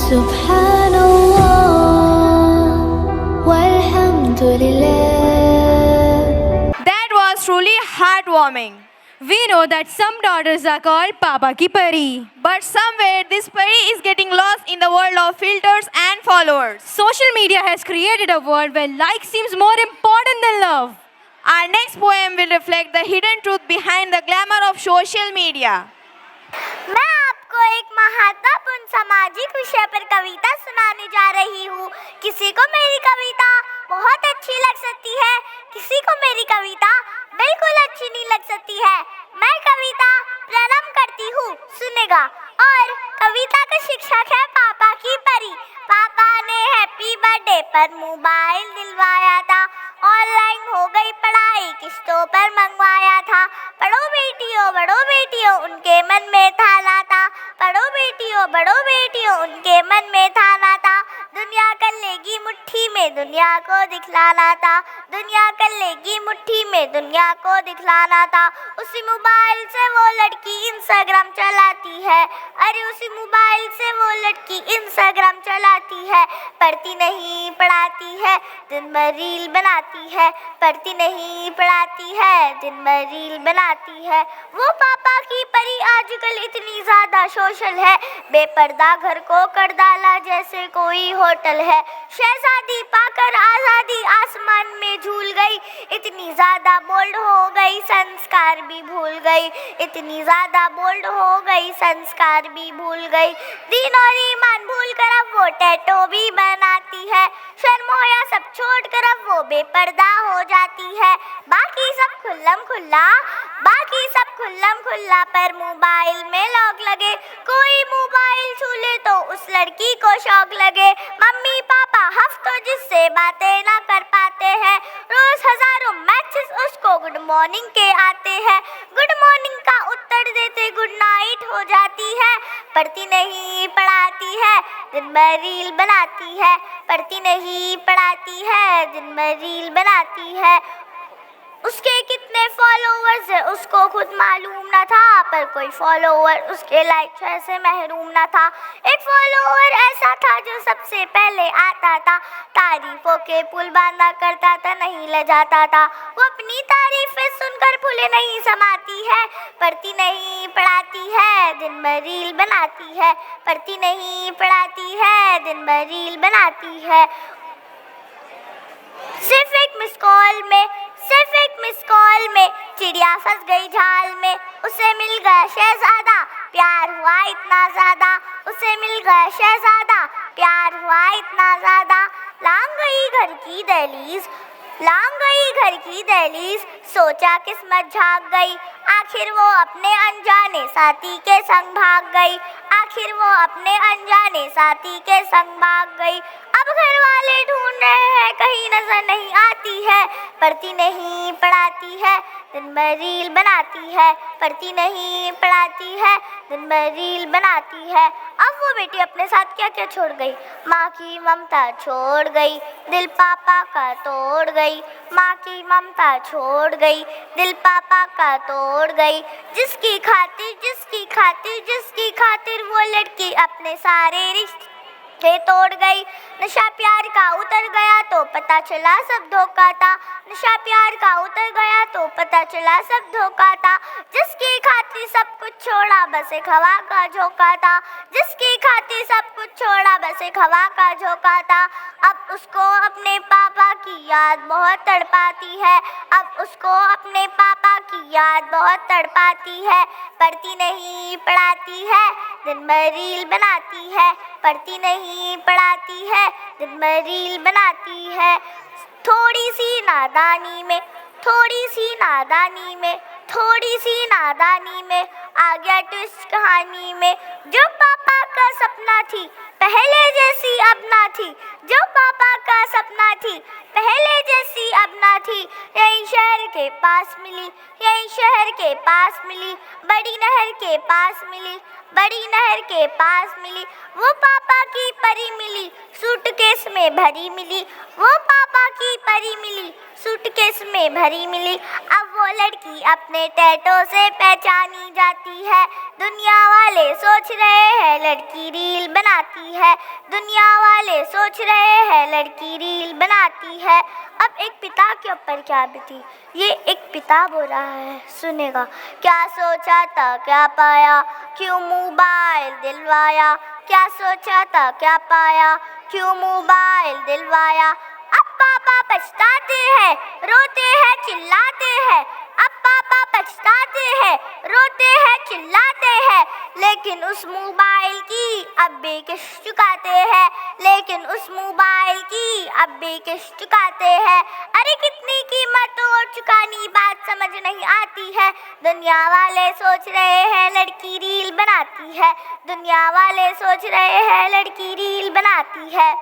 Subhanallah, walhamdulillah. That was truly heartwarming. We know that some daughters are called Papa ki Pari. But somewhere this pari is getting lost in the world of filters and followers. Social media has created a world where like seems more important than love. Our next poem will reflect the hidden truth behind the glamour of social media. मैं आपको एक महत्वपूर्ण सामाजिक विषय पर कविता सुनाने जा रही हूँ। किसी को मेरी कविता बहुत अच्छी लग सकती है, किसी को मेरी कविता बिल्कुल अच्छी नहीं लग सकती है। मैं कविता प्रारंभ करती हूँ, सुनेगा। और कविता का शीर्षक है पापा की परी। पापा ने हैप्पी बर्थडे पर मोबाइल दिलवाया था, ऑनलाइन हो गई पढ़ाई किस्तों पर मंगवाया था। पढ़ो बेटियों उनके मन में था लाता। पढ़ो बेटियों उनके मन में था लाता। दुनिया कर लेगी मुट्ठी में दुनिया को दिखलाना था। दुनिया कर लेगी मुट्ठी में दुनिया को दिखलाना था। उसी मोबाइल से वो लड़की इंस्टाग्राम चलाती है। अरे उसी मोबाइल से वो लड़की इंस्टाग्राम चलाती है। पढ़ती नहीं पढ़ाती है, दिन भर रील बनाती है। पढ़ती नहीं पढ़ाती है, दिन भर रील बनाती है। वो पापा की परी आजकल इतनी ज्यादा सोशल है, बेपर्दा घर को कर डाला जैसे कोई होटल है। शहजादी पाकर आजादी आसमान में झूल गई, इतनी ज्यादा बोल्ड हो गई संस्कार भी भूल गई। इतनी ज्यादा बोल्ड हो गई संस्कार भी भूल गई। दीन और ईमान भूल कर अब वो टैटो भी बनाती है। शर्म या सब छोड़ कर अब वो बेपर्दा हो जाती है। बाकी सब खुल्लम खुल्ला पर मोबाइल में लॉक लगे। कोई मोबाइल छू ले तो उस लड़की को शौक लगे। मम्मी पापा हफ्तों जिससे बातें ना कर पाते हैं, रोज हजारों मैसेज उसको गुड मॉर्निंग के आते हैं। गुड मॉर्निंग का उत्तर देते गुड नाइट हो जाती है। पढ़ती नहीं पढ़ाती है, दिन भर रील बनाती है। पढ़ती नहीं पढ़ाती है, दिन भर रील बनाती है। उसके कितने फॉलोवर्स है उसको खुद मालूम न था, पर कोई फॉलोवर उसके लाइक से महरूम न था। एक फॉलोवर ऐसा था जो सबसे पहले आता था, तारीफों के पुल बांधा करता था, नहीं ले जाता था। वो अपनी तारीफें सुनकर फूले नहीं समाती है। पढ़ती नहीं पढ़ाती है, दिन भर रील बनाती है। पढ़ती नहीं पढ़ाती है, दिन भर रील बनाती है। सिर्फ एक मिस कॉल में चिड़िया फंस गई जाल में। उसे मिल गया शहजादा, प्यार हुआ इतना ज्यादा। उसे मिल गया शहजादा, प्यार हुआ इतना ज्यादा। लांग गई घर की दहलीज, सोचा किस्मत झाग गई। आखिर वो अपने अनजाने साथी के संग भाग गई। आखिर वो अपने अनजाने साथी के संग भाग गई। अब घर वाले ढूंढ रहे हैं, कहीं नजर नहीं आती है। पढ़ती नहीं पढ़ाती है, दिन भर रील बनाती है। पढ़ती नहीं पढ़ाती है, दिन भर रील बनाती है। अब वो बेटी अपने साथ क्या क्या छोड़ गई। माँ की ममता छोड़ गई, दिल पापा का तोड़ गई। माँ की ममता छोड़ गई, दिल पापा का तोड़ गई। जिसकी खातिर वो लड़की अपने सारे रिश्ते तोड़ गई। नशा प्यार का उतर गया तो पता चला सब धोखा था। नशा प्यार का उतर गया तो पता चला सब धोखा था। जिसकी खातिर सब कुछ छोड़ा बस एक हवा का झोंका था। जिसकी खातिर सब कुछ छोड़ा बस एक हवा का झोंका था। अब उसको अपने पापा की याद बहुत तड़पाती है। अब उसको अपने पापा की याद बहुत तड़पाती है। पढ़ती नहीं पढ़ाती है, दिन भर रील बनाती है। पढ़ती नहीं पढ़ाती है, दिन भर रील बनाती है। थोड़ी सी नादानी में आ गया ट्विस्ट कहानी में। जो पापा का सपना थी पहले जैसी अब ना थी। जो पापा का सपना थी पहले जैसी अब ना थी। यही शहर के पास मिली, यही शहर के पास मिली। बड़ी नहर के पास मिली, बड़ी नहर के पास मिली। वो पापा की परी मिली, सूटकेस में भरी मिली, वो पापा की परी मिली, सूटकेस में भरी मिली। अब वो लड़की अपने टैटू से पहचानी जाती है, दुनिया वाले सोच रहे हैं लड़की रील बनाती है, दुनिया वाले सोच रहे हैं लड़की रील बनाती है। अब एक पिता के ऊपर क्या बीती, ये एक पिता बोल रहा है, सुनेगा। क्या सोचा था क्या पाया, क्यों मोबाइल दिलवाया, क्या सोचा था क्या पाया, क्यों मोबाइल दिलवाया। अब पापा पछताते हैं, रोते हैं चिल्लाते हैं, अब पापा पछताते हैं, रोते हैं चिल्लाते हैं, लेकिन उस मोबाइल की अब भी किस्त चुकाते हैं, लेकिन उस मोबाइल की अब भी किस्त चुकाते हैं। अरे कितनी कीमत और चुकानी, बात समझ नहीं आती है। दुनिया वाले सोच रहे हैं लड़की रील बनाती है, दुनिया वाले सोच रहे हैं लड़की रील बनाती है।